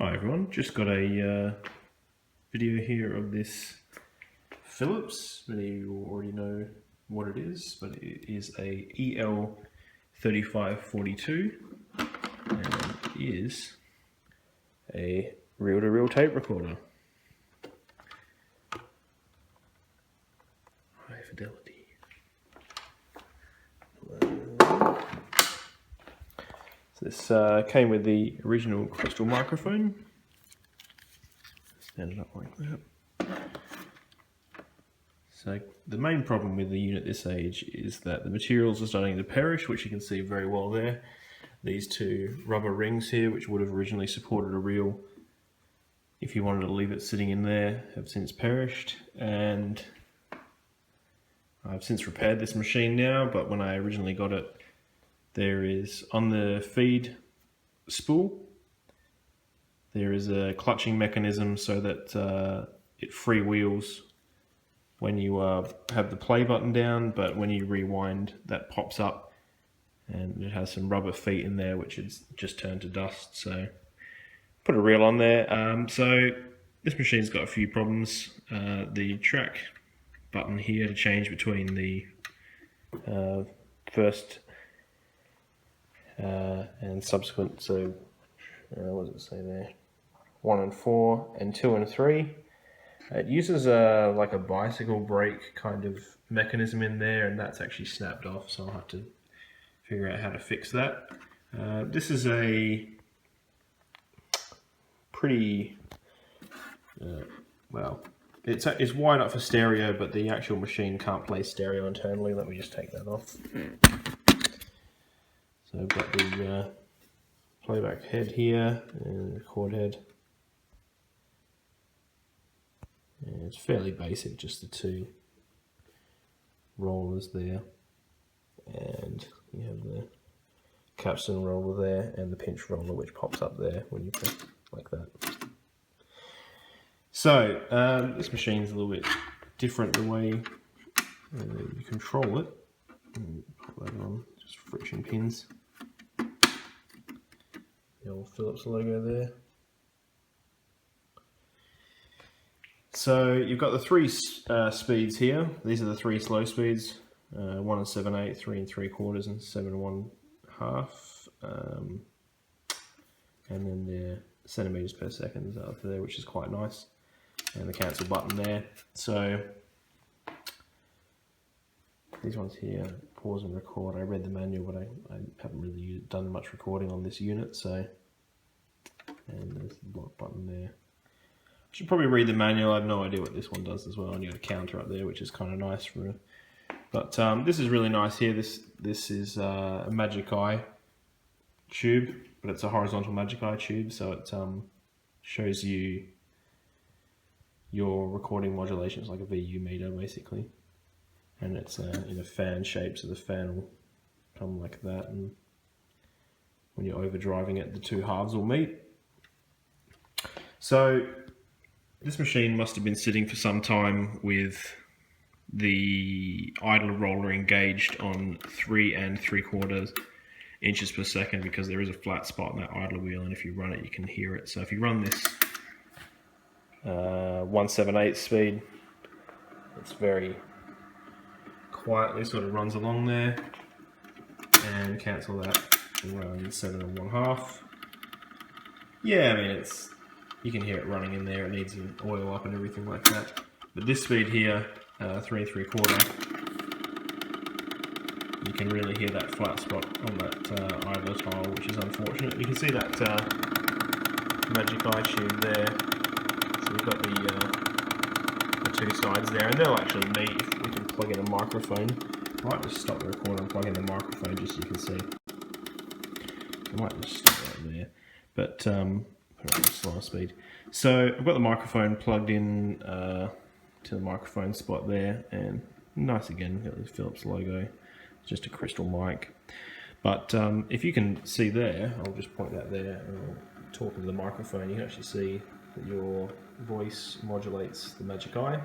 Hi everyone, just got a video here of this Philips. Many of you already know what it is, but it is a EL3542 and it is a reel-to-reel tape recorder. High fidelity. This came with the original crystal microphone. Stand it up like that. So the main problem with the unit this age is that the materials are starting to perish, which you can see very well there. These two rubber rings here, which would have originally supported a reel if you wanted to leave it sitting in there, have since perished. And I've since repaired this machine now, but when I originally got it, there is, on the feed spool, there is a clutching mechanism so that it freewheels when you have the play button down, but when you rewind, that pops up and it has some rubber feet in there which has just turned to dust. So put a reel on there. So this machine's got a few problems. The track button here to change between the first and subsequent, so what does it say there? 1 and 4 and 2 and 3. It uses like a bicycle brake kind of mechanism in there, and that's actually snapped off, so I'll have to figure out how to fix that. This is a pretty, well, it's wide up for stereo, but the actual machine can't play stereo internally. Let me just take that off. So I've got the playback head here and record head. And it's fairly basic, just the two rollers there. And you have the capstan roller there and the pinch roller, which pops up there when you press like that. So this machine's a little bit different the way you control it. Pop that on, just friction pins. The old Philips logo there. So you've got the three speeds here. These are the three slow speeds: 1 and 7/8, 3 and 3/4, and 7 and 1/2. And then the centimeters per second up there, which is quite nice. And the cancel button there. So these ones here, pause and record. I read the manual, but I haven't really done much recording on this unit. So, and there's the block button there. I should probably read the manual. I have no idea what this one does as well. And you got a counter up there, which is kind of nice for. But this is really nice here. This is a Magic Eye tube, but it's a horizontal Magic Eye tube, so it shows you your recording modulation. It's like a VU meter basically, and it's in a fan shape, so the fan will come like that, and when you're overdriving it, the two halves will meet. So this machine must have been sitting for some time with the idler roller engaged on 3 and 3/4 inches per second, because there is a flat spot in that idler wheel, and if you run it you can hear it. So if you run this 1/7/8 speed, it's very quietly sort of runs along there, and cancel that and run 7 and 1/2. Yeah, I mean, you can hear it running in there. It needs an oil up and everything like that. But this speed here, 3 and 3/4, you can really hear that flat spot on that idler tile, which is unfortunate. You can see that Magic Eye tube there. So we've got the two sides there, and they'll actually meet if we can plug in a microphone. I might just stop the recorder and plug in the microphone just so you can see. I might just stop right there. But put it on slower speed. So I've got the microphone plugged in to the microphone spot there, and nice again, got the Philips logo. It's just a crystal mic. But if you can see there, I'll just point that there and I'll talk into the microphone. You can actually see that your voice modulates the Magic Eye,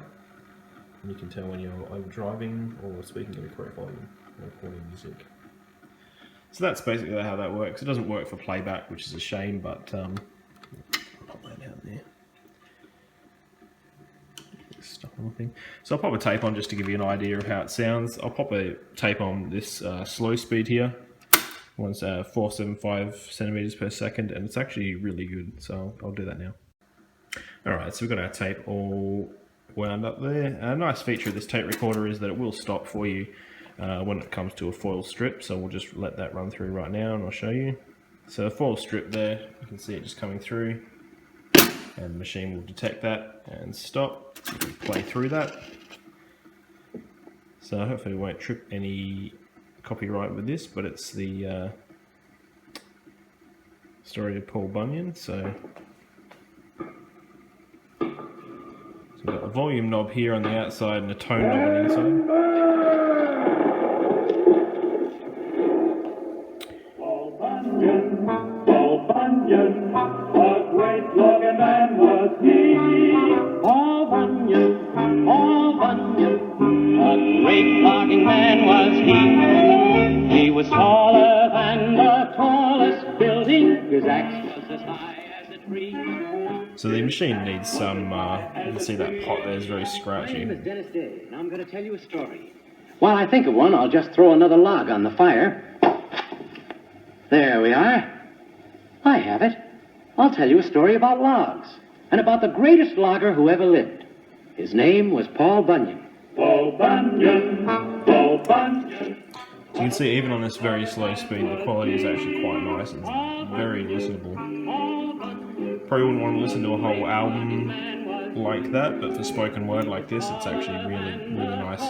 and you can tell when you're overdriving or speaking in the correct volume or recording music. So that's basically how that works. It doesn't work for playback, which is a shame, but Pop that out there. Stuck on the thing. So I'll pop a tape on just to give you an idea of how it sounds. I'll pop a tape on this slow speed here. One's 475 centimeters per second, and it's actually really good. So I'll do that now. Alright, so we've got our tape all wound up there. A nice feature of this tape recorder is that it will stop for you when it comes to a foil strip. So we'll just let that run through right now and I'll show you. So a foil strip there, you can see it just coming through. And the machine will detect that and stop. You can play through that. So hopefully we won't trip any copyright with this, but it's the story of Paul Bunyan. So we've got a volume knob here on the outside and a tone knob on the inside. Paul Bunyan, a great looking man was he. Paul Bunyan, a great looking man was he. He was taller than the tallest building. His axe was as high as a tree. So the machine needs some, you can see that pot there is very scratchy. My name is Dennis Day, and I'm going to tell you a story. While I think of one, I'll just throw another log on the fire. There we are. I have it. I'll tell you a story about logs, and about the greatest logger who ever lived. His name was Paul Bunyan. Paul Bunyan, Paul Bunyan. You can see even on this very slow speed, the quality is actually quite nice. It's very listenable. Probably wouldn't want to listen to a whole album like that, but for spoken word like this, it's actually really nice. I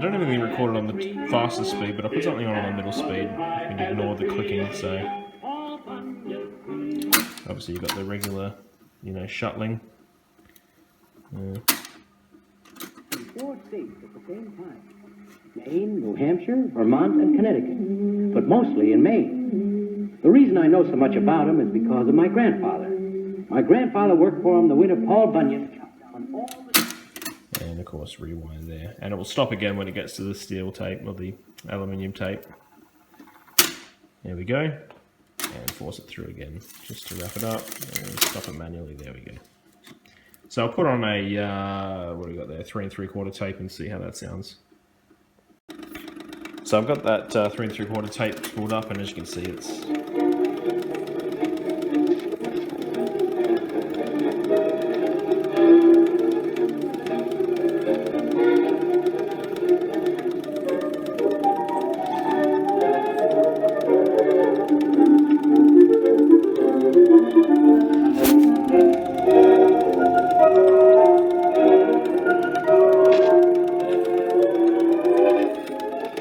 don't have anything recorded on the fastest speed, but I put something on the middle speed. You can ignore the clicking, so obviously you've got the regular, shuttling. Four states at the same time. Maine, New Hampshire, Vermont, and Connecticut, but mostly in Maine. The reason I know so much about him is because of my grandfather. My grandfather worked for him the winter Paul Bunyan chopped down all the... And of course rewind there. And it will stop again when it gets to the steel tape or the aluminium tape. There we go. And force it through again just to wrap it up and stop it manually. There we go. So I'll put on a, what do we got there, 3 3/4 tape and see how that sounds. So I've got that 3 3/4 tape spooled up, and as you can see, it's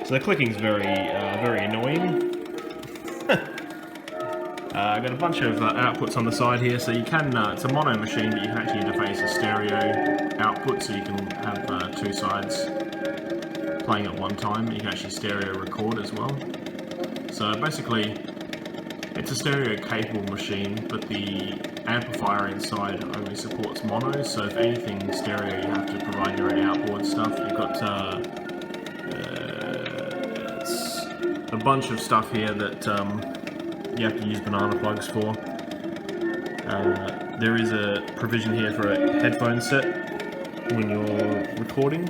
so the clicking's very annoying. I've got a bunch of outputs on the side here, so you can, it's a mono machine, but you can actually interface a stereo output, so you can have two sides playing at one time. You can actually stereo record as well. So basically, it's a stereo capable machine, but the amplifier inside only supports mono, so if anything stereo, you have to provide your own outboard stuff. You've got a bunch of stuff here that you have to use banana plugs for. There is a provision here for a headphone set when you're recording,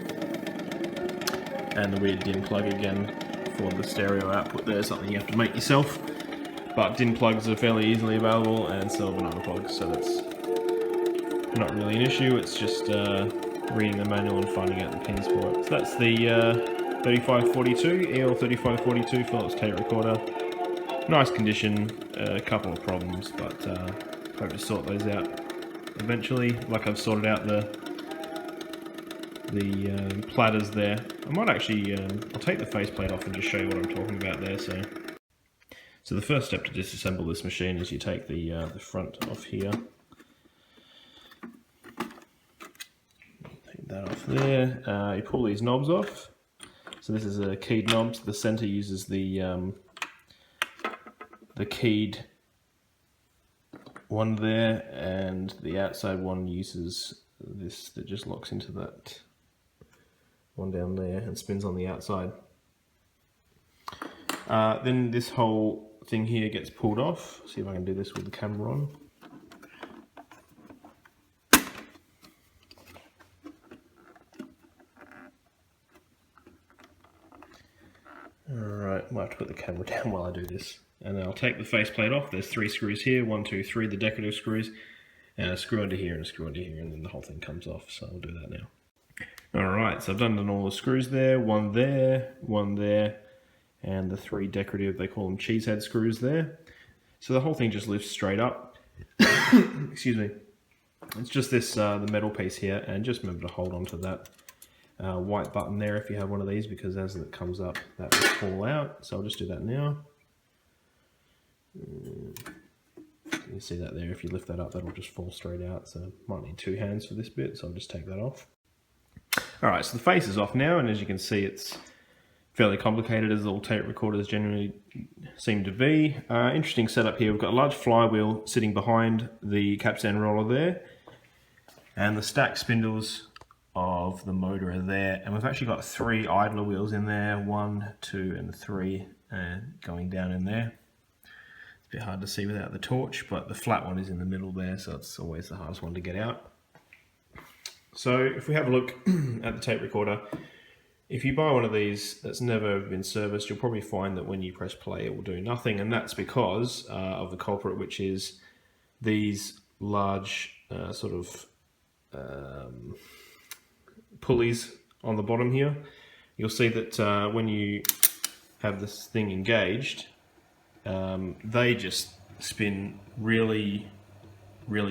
and the weird DIN plug again for the stereo output there, something you have to make yourself, but DIN plugs are fairly easily available, and so are banana plugs, so that's not really an issue. It's just reading the manual and finding out the pins for it. So that's the 3542, EL3542 Philips tape recorder. Nice condition, a couple of problems, but hope to sort those out eventually. Like I've sorted out the platters there. I might actually, I'll take the faceplate off and just show you what I'm talking about there. So the first step to disassemble this machine is you take the front off here. Take that off there. You pull these knobs off. So this is a keyed knob. So the center uses the keyed one there, and the outside one uses this that just locks into that one down there and spins on the outside. Then this whole thing here gets pulled off. See if I can do this with the camera on. Alright, might have to put the camera down while I do this. And then I'll take the faceplate off. There's 3 screws here, 1, 2, 3, the decorative screws, and a screw under here and a screw under here, and then the whole thing comes off. So I'll do that now. Alright, so I've done all the screws there, one there, and the 3 decorative, they call them cheesehead screws there. So the whole thing just lifts straight up. Excuse me. It's just this, the metal piece here, and just remember to hold on to that white button there if you have one of these, because as it comes up, that will fall out. So I'll just do that now. You see that there, if you lift that up, that'll just fall straight out. So might need 2 hands for this bit, so I'll just take that off. Alright, so the face is off now, and as you can see, it's fairly complicated, as all tape recorders generally seem to be. Interesting setup here. We've got a large flywheel sitting behind the capstan roller there, and the stack spindles of the motor are there, and we've actually got 3 idler wheels in there, 1, 2, and 3 going down in there. It's a bit hard to see without the torch, but the flat one is in the middle there, so it's always the hardest one to get out. So if we have a look at the tape recorder, if you buy one of these that's never been serviced, you'll probably find that when you press play it will do nothing, and that's because of the culprit, which is these large sort of pulleys on the bottom here. You'll see that when you have this thing engaged, they just spin really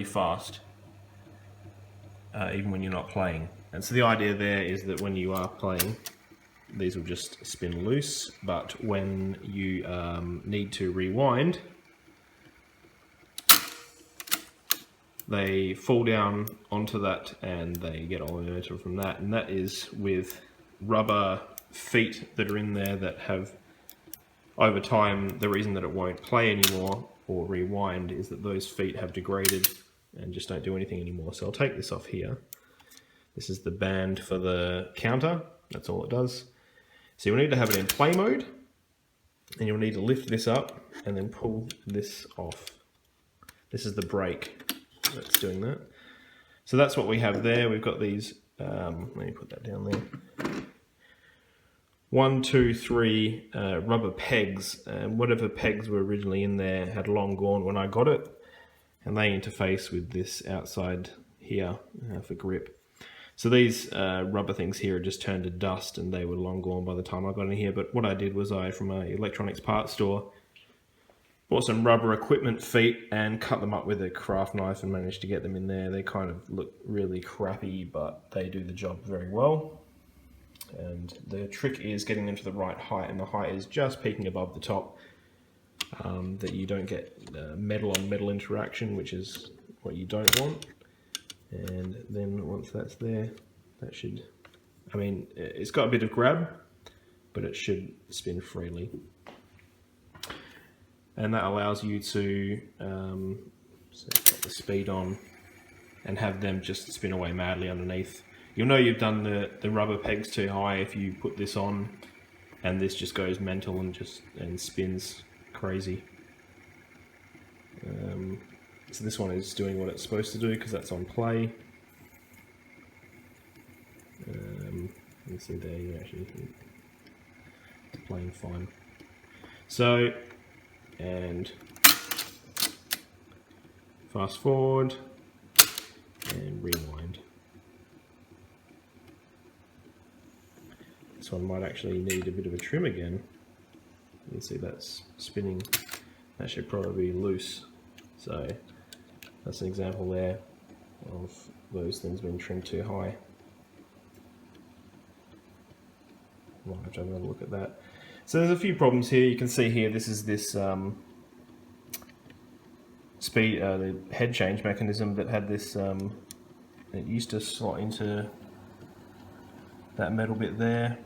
fast, even when you're not playing. And so the idea there is that when you are playing, these will just spin loose, but when you need to rewind, they fall down onto that and they get all the momentum from that. And that is with rubber feet that are in there that have, over time, the reason that it won't play anymore or rewind is that those feet have degraded and just don't do anything anymore. So I'll take this off here. This is the band for the counter. That's all it does. So you'll need to have it in play mode, and you'll need to lift this up and then pull this off. This is the brake that's doing that. So that's what we have there. We've got these, let me put that down there. 1, 2, 3 rubber pegs, and whatever pegs were originally in there had long gone when I got it, and they interface with this outside here for grip. So these rubber things here are just turned to dust, and they were long gone by the time I got in here. But what I did was from an electronics parts store, bought some rubber equipment feet and cut them up with a craft knife and managed to get them in there. They kind of look really crappy, but they do the job very well. And the trick is getting them to the right height, and the height is just peaking above the top, that you don't get metal on metal interaction, which is what you don't want. And then once that's there, that should, I mean, it's got a bit of grab, but it should spin freely. And that allows you to put the speed on and have them just spin away madly underneath. You'll know you've done the rubber pegs too high if you put this on and this just goes mental and spins crazy. So this one is doing what it's supposed to do because that's on play. You can see there, you actually it's playing fine. So, and fast forward and rewind. This one might actually need a bit of a trim again. You can see that's spinning. That should probably be loose. So that's an example there of those things being trimmed too high. Might have to have another look at that. So there's a few problems here. You can see here this is this the head change mechanism that had this, it used to slot into that metal bit there.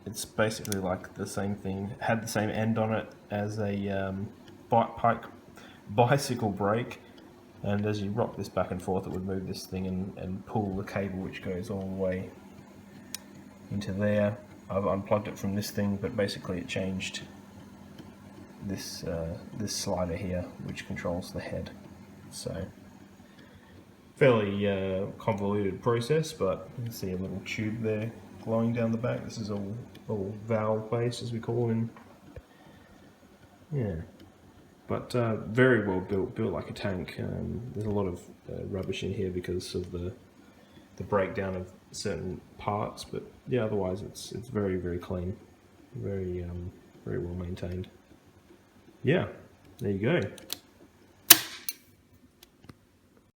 It's basically like the same thing, it had the same end on it as a bicycle brake, and as you rock this back and forth it would move this thing and pull the cable which goes all the way into there. I've unplugged it from this thing, but basically it changed this this slider here, which controls the head. So fairly convoluted process, but you can see a little tube there glowing down the back. This is all valve based, as we call them. Yeah, but very well built like a tank. There's a lot of rubbish in here because of the breakdown of certain parts, but yeah, otherwise it's very clean, very well maintained. Yeah, there you go.